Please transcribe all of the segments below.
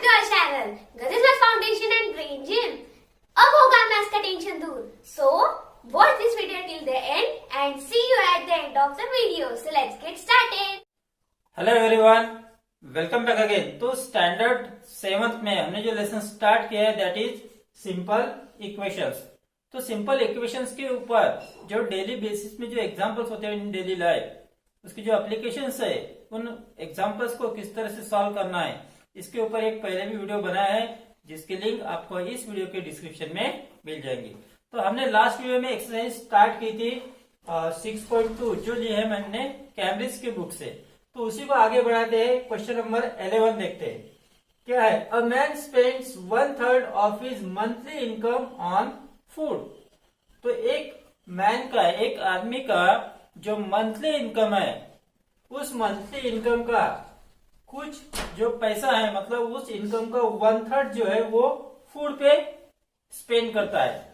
to our channel, Gati's Math Foundation and Brain Gym. अब होगा maths का tension दूर. So, watch this video till the end and see you at the end of the video. So let's get started. Hello everyone, welcome back again. तो standard 7th में हमने जो lesson start किया है that is simple equations. तो simple equations के ऊपर जो डेली बेसिस में जो एग्जांपल्स होते हैं इन डेली लाइफ, उसकी जो एप्लीकेशंस है उन एग्जांपल्स को किस तरह से सॉल्व करना है, इसके ऊपर एक पहले भी वीडियो बनाया है जिसकी लिंक आपको इस वीडियो के डिस्क्रिप्शन में मिल जाएगी. तो हमने लास्ट वीडियो में एक्सरसाइज स्टार्ट की थी 6.2 जो ली है मैंने कैम्ब्रिज की बुक से. तो उसी को आगे बढ़ाते हैं. क्वेश्चन नंबर 11 देखते हैं. क्या है? A man spends 1/3 of his monthly income on food. तो एक मैन का, एक आदमी का जो मंथली इनकम है, उस मंथली इनकम का कुछ जो पैसा है, मतलब उस इनकम का 1/3 जो है वो फूड पे स्पेंड करता है.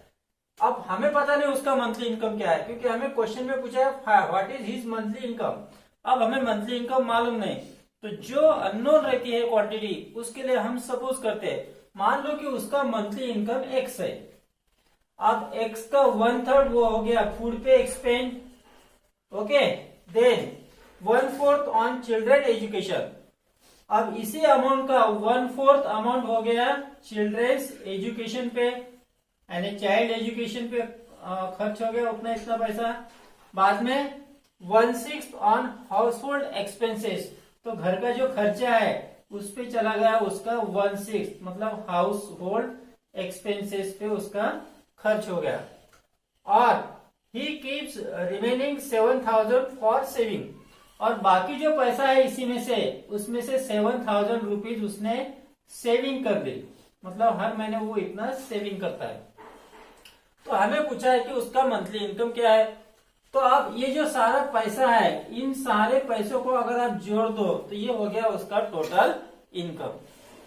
अब हमें पता नहीं उसका मंथली इनकम क्या है, क्योंकि हमें क्वेश्चन में पूछा है what is his monthly income. अब हमें मंथली इनकम मालूम नहीं, तो जो अननोन रहती है क्वांटिटी, उसके लिए हम सपोज करते हैं, मान लो कि उसका मंथली इनकम x है. अब x का 1/3 वो हो गया फूड पे expend. Okay, then 1/4 on children education. अब इसी अमाउंट का 1/4 अमाउंट हो गया चिल्ड्रंस एजुकेशन पे, यानी चाइल्ड एजुकेशन पे खर्च हो गया उतना इतना पैसा. बाद में 1/6 ऑन हाउस होल्ड एक्सपेंसेस. तो घर का जो खर्चा है उस पे चला गया उसका 1/6, मतलब हाउस होल्ड एक्सपेंसेस पे उसका खर्च हो गया. और he keeps remaining 7,000 for saving. और बाकी जो पैसा है इसी में से, उसमें से 7,000 रुपीज उसने सेविंग कर दी, मतलब हर महीने वो इतना सेविंग करता है. तो हमें पूछा है कि उसका मंथली इनकम क्या है. तो अब ये जो सारा पैसा है, इन सारे पैसों को अगर आप जोड़ दो तो ये हो गया उसका टोटल इनकम.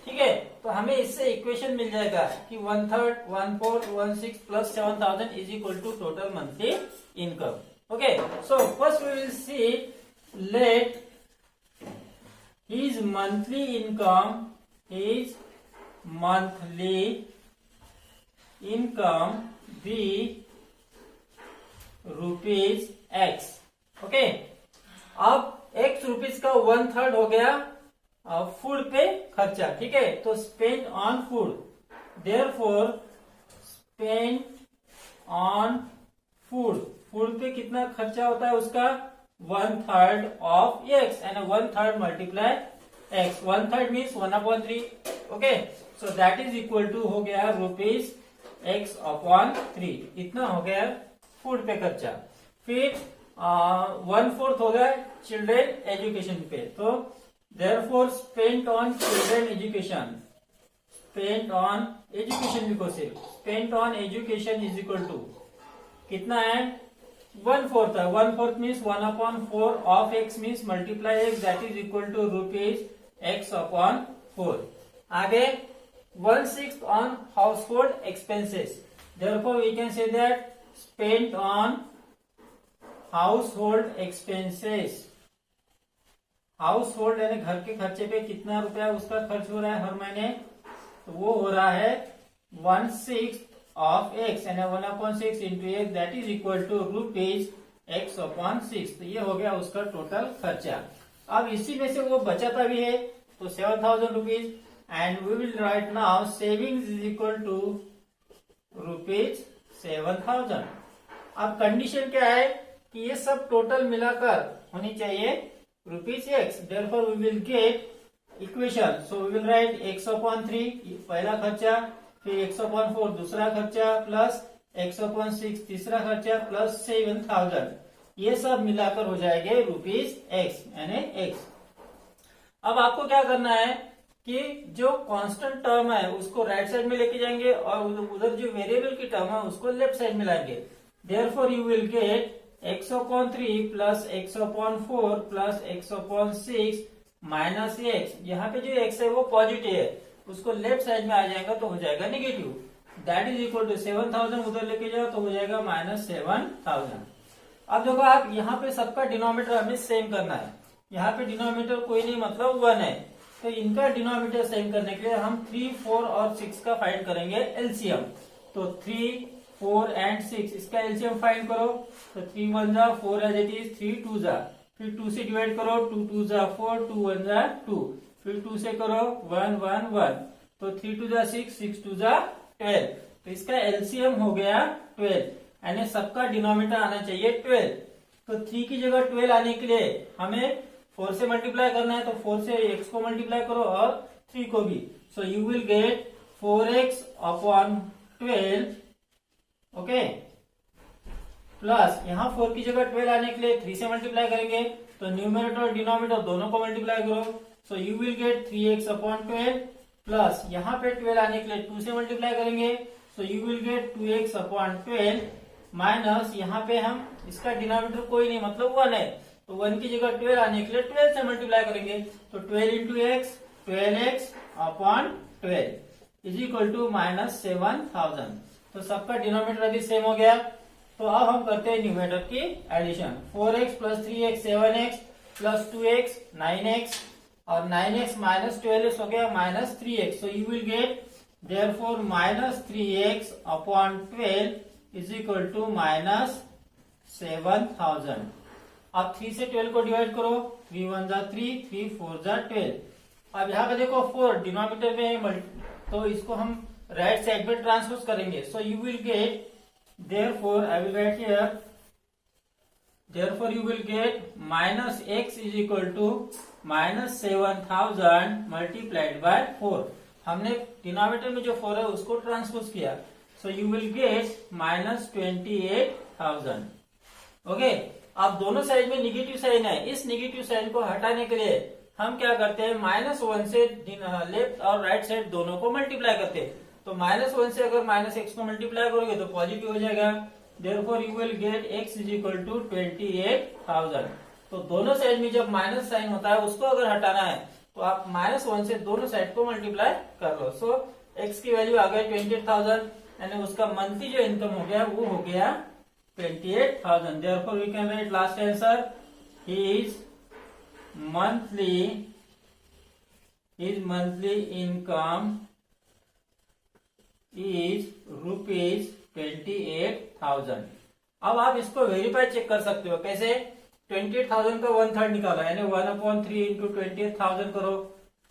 ठीक है, तो हमें इससे इक्वेशन मिल जाएगा कि 1/3, 1/4, 1/6 plus 7,000 is equal to total monthly income. Okay, so first we will see, let his monthly income be rupees x. Okay, अब x रुपीज का 1/3 हो गया फूड पे खर्चा. ठीक है, तो spend on food, therefore spend on food. Food पे कितना खर्चा होता है उसका 1/3 of x and 1/3 multiply x. 1/3 means 1/3. Okay, so that is equal to हो गया रुपीज x/3. इतना हो गया फूड पे खर्चा. फिर 1/4 हो गया चिल्ड्रन एजुकेशन पे. तो therefore spent on children education, spent on education लिखो सिर्फ, spent on education is equal to कितना है 1/4 है. 1/4 means 1/4 of x means multiply x, that is equal to rupees x/4. आगे 1/6 on household expenses. Therefore we can say that spent on household expenses. Household यानी घर के खर्चे पे कितना रुपया उसका खर्च हो रहा है हर महीने, तो वो हो रहा है 1/6 of x and 1/6 into x, that is equal to rupees x/6. तो ये हो गया उसका टोटल खर्चा. अब इसी में से वो बचाता भी है, तो 7,000 rupees, and we will write now savings is equal to rupees 7,000. अब कंडीशन क्या है कि ये सब टोटल मिलाकर होनी चाहिए rupees x. Therefore we will get equation. So we will write x/3 पहला खर्चा, फिर x/4 दूसरा खर्चा, प्लस x/6 तीसरा खर्चा, प्लस 7,000. ये सब मिलाकर हो जाएंगे रुपीज x यानी x. अब आपको क्या करना है कि जो कांस्टेंट टर्म है उसको राइट साइड में लेके जाएंगे और उधर जो वेरिएबल की टर्म है उसको लेफ्ट साइड में लाएंगे. Therefore you will gate x/3 plus x/4 plus x/6 minus x. यहाँ पे जो x है वो पॉजिटिव है, उसको लेफ्ट साइड में आ जाएगा तो हो जाएगा negative. That is equal to 7,000 उधर लेके जाओ तो हो जाएगा -7,000. अब देखो आप यहाँ पे सबका डिनोमिनेटर हमें सेम करना है. यहाँ पे डिनोमिनेटर कोई नहीं, मतलब 1 है. तो इनका डिनोमिनेटर सेम करने के लिए हम 3, 4 और 6 का फाइंड करेंगे एलसीएम। तो 3, 4 एंड 6 इसका एलसीएम फाइंड करो। तो 3 1 जा 4 एज इट इज, 3 2 जा, फिर 2 से डिवाइड करो, 2 2 जा 4, 2 1 जा 2, फिर 2 से करो 1 1 1, तो 3 2 जा 6, 6 2 जा 12। तो इसका एलसीएम हो गया 12, यानी सबका डिनोमिनेटर आना चाहिए 12। तो 3 की जगह 12 आने के लिए हमें 4 से मल्टीप्लाई करना है, तो 4 से x को मल्टीप्लाई करो और 3 को भी। सो you will get 4x upon 12, okay, plus यहाँ 4 की जगह 12 आने के लिए 3 से मल्टीप्लाई करेंगे, तो न्यूमरेटर और डिनोमिनेटर दोनों को मल्टीप्लाई करो। सो you will gate 3x upon 12, plus यहाँ पे 12 आने के लिए 2 से मल्टीप्लाई करेंगे, सो you will gate 2x upon 12, minus यहाँ पे हम इसका डिनोमिनेटर कोई नहीं मतलब 1 है, तो 1 की जगह 12 आने के लिए 12 से मल्टीप्लाई करेंगे, तो 12 into x, 12x upon 12 is equal to minus 7000। तो सबका डिनोमिनेटर अभी सेम हो गया। तो अब हम करते हैं न्यूमरेटर की addition. 4x plus 3x 7x plus 2x 9x और 9x माइनस 12x हो गया minus 3x। So you will get therefore minus 3x upon 12 is equal to minus 7000। अब 3 से 12 को डिवाइड करो, 3 1 जा 3, 3 4 जा 12। अब यहाँ पे देखो 4 डिनोमिनेटर में, तो इसको हम राइट साइड में ट्रांसपोज करेंगे। सो you will gate therefore I will write here, therefore you will get minus x is equal to minus 7000 multiplied by 4। हमने डिनोमिनेटर में जो 4 है उसको ट्रांसपोज किया, सो you will get minus 28,000। Okay, अब दोनों साइड में निगेटिव साइन है, इस निगेटिव साइन को हटाने के लिए हम क्या करते हैं, -1 से लेफ्ट और राइट साइड दोनों को मल्टीप्लाई करते हैं। तो -1 से अगर -x को मल्टीप्लाई करोगे तो पॉजिटिव हो जाएगा, therefore you will get x is equal to 28,000। तो दोनों साइड में जब माइनस साइन होता है उसको अगर हटाना है तो आप -1 से दोनों साइड को मल्टीप्लाई कर लो। सो x की वैल्यू आ गई 28,000, यानी उसका मंथली जो इनकम हो गया वो हो गया 28,000। Therefore we can write last answer, his monthly income is ₹28,000। अब आप इसको वेरीफाई चेक कर सकते हो, कैसे? 28,000 का 1/3 निकाला, यानी 1/3 इंटू 28,000 करो,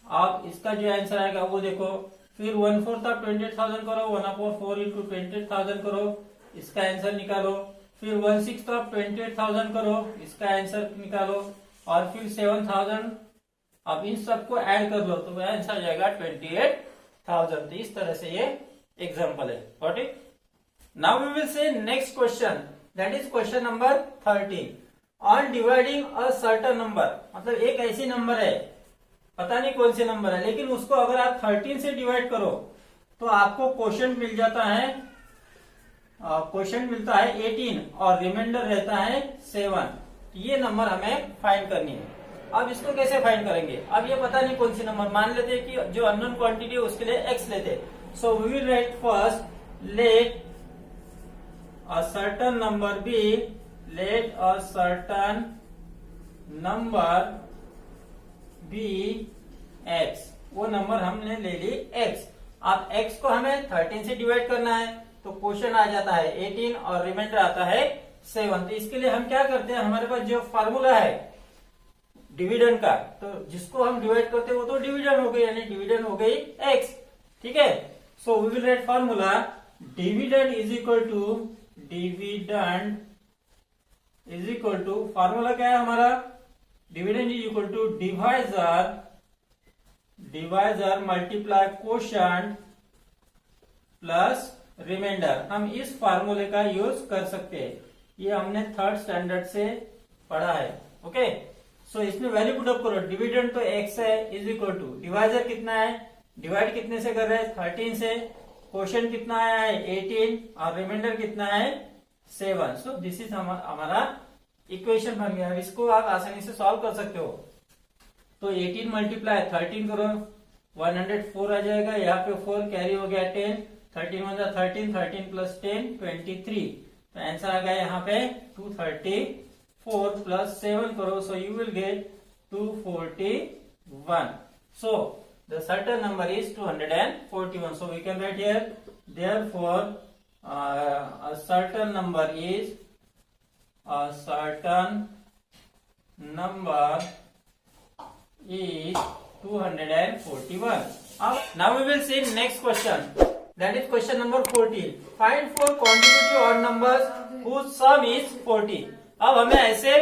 आप इसका जो आंसर आएगा वो देखो। फिर 1/4 आप 28,000 करो, 1/4 इंटू 28,000 करो, इसका आंसर निकालो। फिर 1/6 आप 28,000 करो, इसका आंसर निकालो, और फिर 7,000 आप इन सबको ऐड कर लो तो आंसर आ जाएगा 28,000। तो इस तरह से ये एग्जाम्पल है। Got it? Now we will say next question, that is question number 13 on dividing a certain number. मतलब एक ऐसी नंबर है, पता नहीं कौन से नंबर है, लेकिन उसको अगर आप 13 से डिवाइड करो तो आपको क्वेश्चन मिल जाता है, क्वेश्चन मिलता है 18 और रिमाइंडर रहता है 7। ये नंबर हमें फाइंड करनी है। अब इसको कैसे फाइंड करेंगे? अब ये पता नहीं कौन सी नंबर, मान लेते हैं कि जो अननोन क्वांटिटी है उसके लिए x लेते हैं। So we will write first, let a certain number be, let a certain number be x। वो नंबर हमने ले ली x। अब x को हमें 13 से डिवाइड करना है, तो क्वेश्चन आ जाता है 18 और रिमाइंडर आता है 7। तो इसके लिए हम क्या करते हैं, हमारे पास जो फार्मूला है डिविडेंड का, तो जिसको हम डिवाइड करते हैं वो तो डिविडेंड हो गई, यानी डिविडेंड हो गई x। ठीक है, so we will write formula, dividend is equal to formula क्या है हमारा, dividend is equal to divisor multiply quotient plus remainder. हम इस फार्मूले का यूज कर सकते हैं, ये हमने 3rd स्टैंडर्ड से पढ़ा है। ओके, सो इसमें वैल्यू पुटअप करो, डिविडेंड तो x है, इज इक्वल टू डिवाइजर कितना है, डिवाइड कितने से कर रहे हैं 13 से, क्वेश्चन कितना आया है 18 और रिमाइंडर कितना है 7। सो दिस इज हमारा इक्वेशन बन गया। इसको आप आसानी से सॉल्व कर सकते हो। तो 18 मल्टीप्लाई 13 करो, 104 आ जाएगा, यहाँ पे 4 कैरी हो गया 10, 13 1 जा 13, 13 प्लस 10 23। तो आंसर आ गया यहाँ पे 234 प्लस 7 करो, सो you will gate 241। So the certain number is 241. So we can write here, therefore a certain number is is 241. Now we will see next question. That is question number 14. Find 4 consecutive odd numbers whose sum is 40. अब हमें ऐसे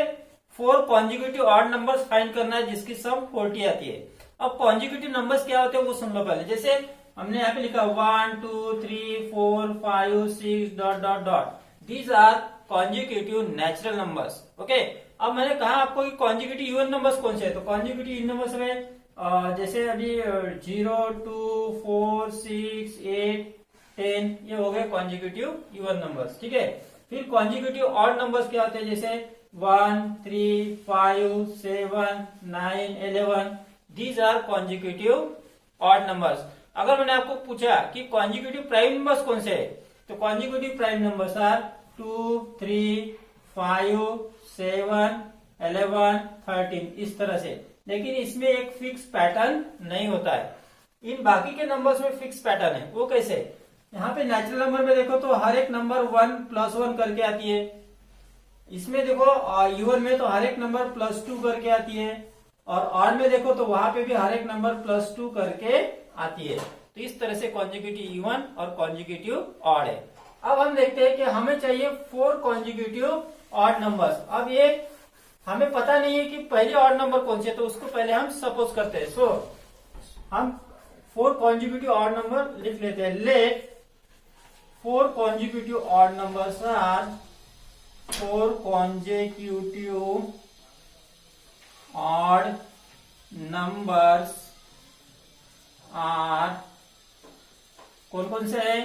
4 consecutive odd numbers find करना है जिसकी सम 40 आती है. अब consecutive numbers क्या होते हैं वो सुन लो पहले. जैसे हमने यहाँ पे लिखा 1 2 3 4 5 6 dot dot dot. These are consecutive natural numbers. Okay. अब मैंने कहा आपको कि consecutive even numbers कौन से है. तो consecutive even numbers में जैसे अभी 0 2 4 6 8 10 ये हो गए consecutive even numbers. ठीक है. फिर consecutive odd numbers क्या होते हैं जैसे 1 3 5 7 9 11. These are consecutive odd numbers. अगर मैंने आपको पूछा कि consecutive prime numbers कौन से है तो consecutive prime numbers are 2 3 5 7 11 13 इस तरह से. लेकिन इसमें एक फिक्स पैटर्न नहीं होता है. इन बाकी के नंबर्स में फिक्स पैटर्न है. वो कैसे? यहाँ पे नेचुरल नंबर में देखो तो हर एक नंबर 1 + 1 करके आती है. इसमें देखो इवन में तो हर एक नंबर +2 करके आती है. और ऑड में देखो तो वहां पे भी हर एक नंबर +2 करके आती है. तो इस तरह से कॉन्जिक्यूटिव इवन और कॉन्जिक्यूटिव ऑड है. अब हम देखते हैं कि हमें चाहिए 4 कॉन्जिक्यूटिव ऑड नंबर्स. अब ये हमें पता नहीं है कि पहले ऑड नंबर कौन से है तो उसको पहले हम सपोज करते हैं. सो हम 4 कॉन्जिक्यूटिव ऑड नंबर लिख लेते हैं. Let 4 consecutive odd numbers are 4 consecutive odd numbers are कौन कौन से है.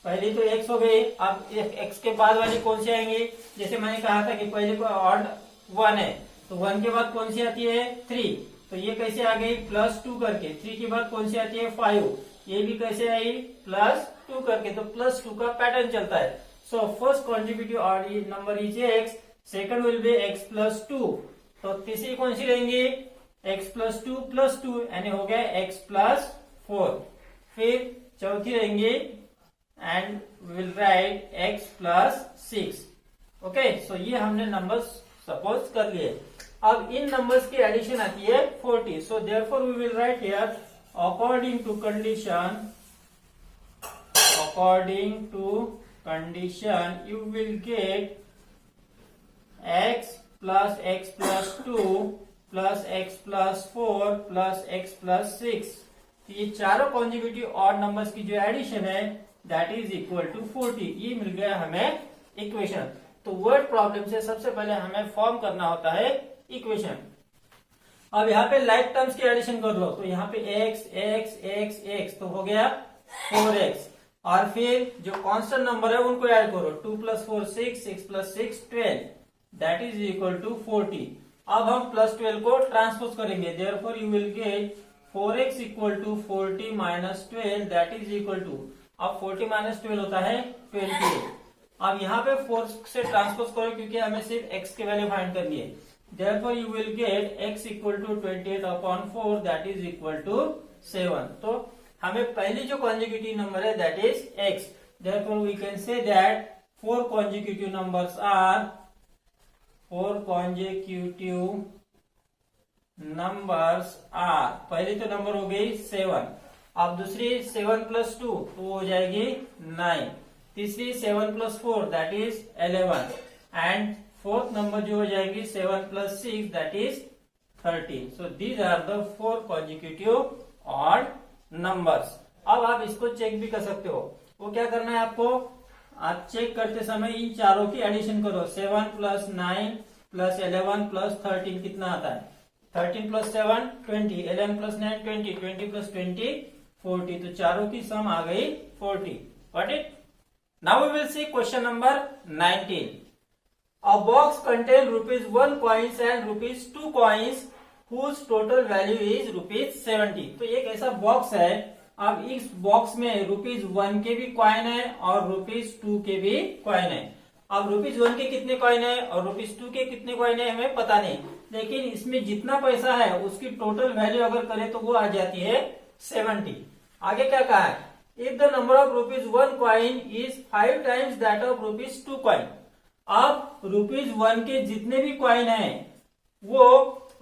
पहली तो x हो गई. अब x के बाद वाली कौन सी आएंगी. जैसे मैंने कहा था कि पहले को ऑड 1 है तो 1 के बाद कौन सी आती है 3. तो ये कैसे आ गई +2 करके. 3 के बाद कौन सी आती है 5. ये भी कैसे आई +2 करके. तो +2 का पैटर्न चलता है. So first consecutive odd number is x. Second will be x +2. तो तीसरी कौन सी रहेंगी x +2 +2 यानी हो गया x +4. फिर चौथी रहेंगी and will write x +6. Okay. So ये हमने नंबर्स सपोज कर लिए. अब इन नंबर्स की एडिशन आती है 40. So therefore we will write here according to condition you will get x + x +2 + x +4 + x +6. ये चारों कॉन्जिक्यूटिव ऑड नंबर्स की जो एडिशन है दैट इज इक्वल टू 40. ये मिल गया हमें इक्वेशन. तो वर्ड प्रॉब्लम से सबसे पहले हमें फॉर्म करना होता है इक्वेशन. अब यहाँ पे लाइक टर्म्स की एडिशन कर लो. तो यहाँ पे x x x x तो हो गया 4x. और फिर जो कांस्टेंट नंबर है उनको ऐड करो. 2 + 4 6 6 + 6 12 दैट इज इक्वल टू 40. अब हम +12 को ट्रांसपोज करेंगे. Therefore you will get 4x equal to 40 - 12 that is equal to. अब 40 - 12 होता है 28. अब यहाँ पे 4 से ट्रांसपोज करो क्योंकि हमें सिर्फ x के वैल्यू फाइंड करनी है. Therefore you will get x equal to 28/4 that is equal to 7. तो हमें पहली जो कॉन्जिक्यूटिव नंबर है that is x. Therefore we can say that 4 consecutive numbers are पहली तो नंबर हो गई 7. अब दूसरी 7 + 2 तो हो जाएगी 9. तीसरी 7 + 4 that is 11 and fourth number जो हो जाएगी 7 + 6 that is 13. So these are the 4 consecutive odd numbers. अब आप इसको चेक भी कर सकते हो. वो क्या करना है आपको. आप चेक करते समय इन चारों की एडिशन करो. 7 + 9 + 11 + 13 कितना आता है. 13 + 7 20, 11 + 9 20, 20 + 20 40. तो चारों की सम आ गई 40. Got it? Now we will see question number 19. A box contains ₹1 coins and ₹2 coins whose total value is ₹70. तो एक ऐसा बॉक्स है. अब इस बॉक्स में ₹1 के भी कॉइन है और ₹2 के भी कॉइन है. अब ₹1 के कितने कॉइन है और ₹2 के कितने कॉइन है हमें पता नहीं. लेकिन इसमें जितना पैसा है उसकी टोटल वैल्यू अगर करें तो वो आ जाती है 70। आगे क्या कहा है, if the number of ₹1 coin is 5 times that of ₹2 coin. अब ₹1 के जितने भी कॉइन है वो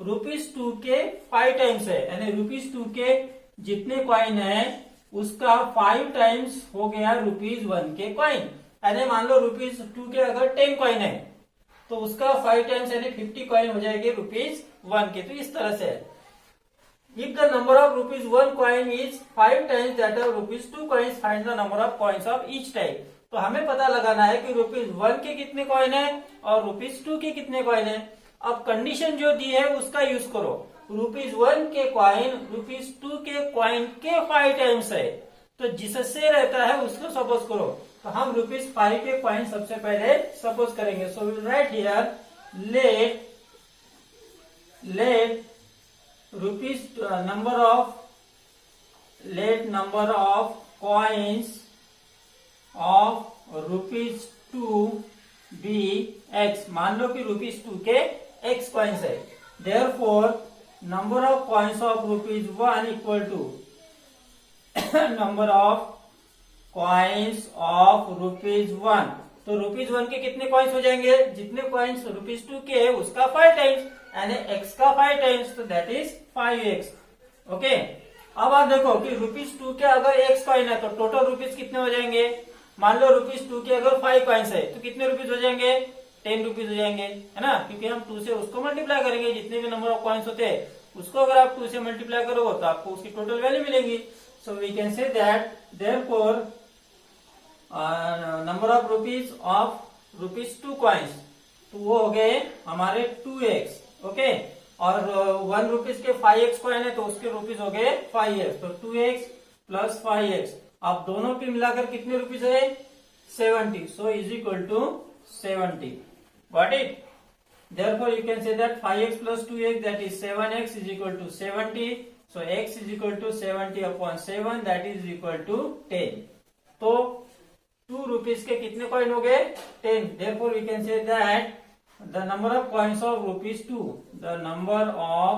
₹2 के 5 टाइम्स है, यानी ₹2 के जितने कॉइन है उसका 5 टाइम्स हो गया ₹1 के कॉइन। यानी मान लो ₹2 के अगर 10 कॉइन है तो उसका 5 टाइम्स यानी 50 कॉइन हो जाएंगे ₹1 के। तो इस तरह से if the number of ₹1 coin is 5 times that of ₹2 coins, find the number of coins of each type. तो हमें पता लगाना है कि ₹1 के कितने कॉइन है और ₹2 के कितने कॉइन है। अब कंडीशन जो दी है उसका यूज करो। ₹1 के कॉइन ₹2 के कॉइन के 5 टाइम्स है, तो जिससे रहता है उसको सपोज करो। तो हम ₹5 के कॉइन सबसे पहले सपोज करेंगे। So will write here let number of coins of ₹2 be x। मान लो कि ₹2 के x कॉइन्स है, therefore number of coins of ₹1 equal to number of coins of ₹1। तो ₹1 के कितने कॉइन्स हो जाएंगे, जितने कॉइन्स ₹2 के है उसका 5 टाइम्स, यानी x का 5 टाइम्स, तो दैट इज 5x। ओके, अब आप देखो कि ₹2 के अगर x कॉइन है तो टोटल रुपीज कितने हो जाएंगे। मान लो ₹2 के अगर 5 कॉइन्स है तो कितने रुपीज हो जाएंगे, 10 रुपीज हो जाएंगे, है ना, क्योंकि हम 2 से उसको मल्टीप्लाई करेंगे। जितने भी नंबर ऑफ कॉइन्स होते हैं उसको अगर आप 2 से मल्टीप्लाई करोगे तो आपको उसकी टोटल वैल्यू मिलेगी। So we can say that therefore number of ₹2 coins, तो वो हो गए हमारे 2x। ओके, और ₹1 के 5x कॉइन है तो उसके रुपीज हो गए 5x, तो 2x प्लस 5x। अब दोनों के मिलाकर कितने रुपीज है, 70। So is equal to 70। Got it. Therefore you can say that 5x plus 2x that is 7x is equal to 70. So x is equal to 70 upon 7 that is equal to 10. तो 2 rupees के कितने coin हो गए, 10। Therefore we can say that the number of coins of ₹2, the number of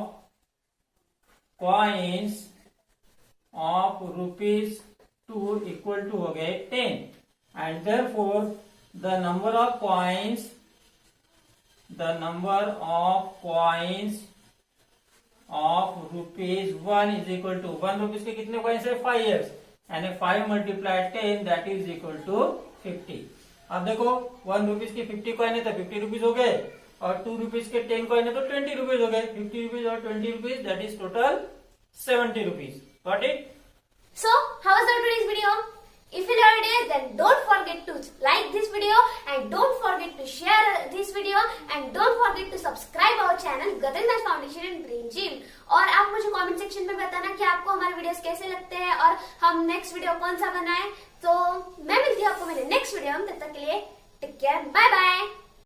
coins of ₹2 equal to हो गए 10, and therefore the number of coins of ₹1 is equal to 1 rupees के कितने coins है, 5x, यानी 5 multiplied 10 that is equal to 50। अब देखो 1 rupees के 50 coin है तो 50 रुपीज हो गए, और 2 रुपीज के 10 कॉइन है तो 20 रुपीज हो गए। 50 रुपीज और 20 rupees that is total 70 rupees. Got it. So, how was today's video? If you loved it, then don't forget to like this video and don't forget to share this video and don't forget to subscribe our channel Gagan Math Foundation and Brain Gym। और आप मुझे comment section में बताना कि आपको हमारे videos कैसे लगते हैं और हम नेक्स्ट वीडियो कौन सा बनाएं। तो मैं मिलती हूँ आपको मेरे नेक्स्ट वीडियो में, तब तक के लिए टेक केयर, बाय बाय।